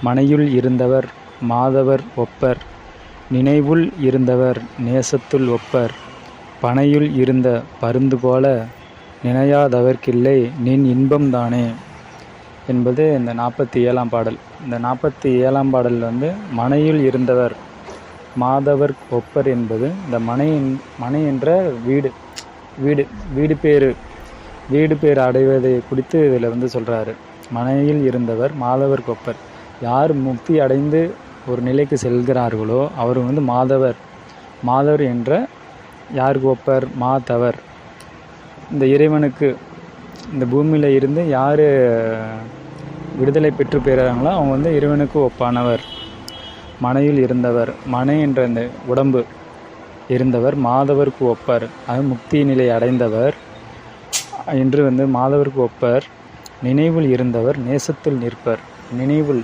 மனையுள் இருந்தவர் மாதவர் ஒப்பர். நினைவுள் இருந்தவர் நேசத்துள் ஒப்பர். பனையுள் இருந்த பருந்து போல நினையாதவர்க்கில்லை நின் இன்பம் தானே என்பது இந்த 47ஆம் பாடல். இந்த 47ஆம் பாடலில் வந்து மனையுள் இருந்தவர் மாதவர் ஒப்பர் என்பது இந்த மனை என்ற வீடு வீடு வீடு பேர் அடைவதை குறித்து இதில் வந்து சொல்கிறாரு. மனையில் இருந்தவர் மாதவர் ஒப்பர். யார் முக்தி அடைந்து ஒரு நிலைக்கு செல்கிறார்களோ அவர் வந்து மாதவர் என்ற யாருக்கு ஒப்பர்? மாதவர். இந்த இறைவனுக்கு இந்த பூமியில் இருந்து யார் விடுதலை பெற்று பெறுறாங்களோ அவங்க வந்து இறைவனுக்கு ஒப்பானவர். மனையில் இருந்தவர், மனை என்ற இந்த உடம்பு இருந்தவர் மாதவருக்கு ஒப்பர். அது முக்தி நிலை அடைந்தவர் என்று வந்து மாதவருக்கு ஒப்பர். நினைவுள் இருந்தவர் நேசத்துள் நிற்பர். நினைவுள்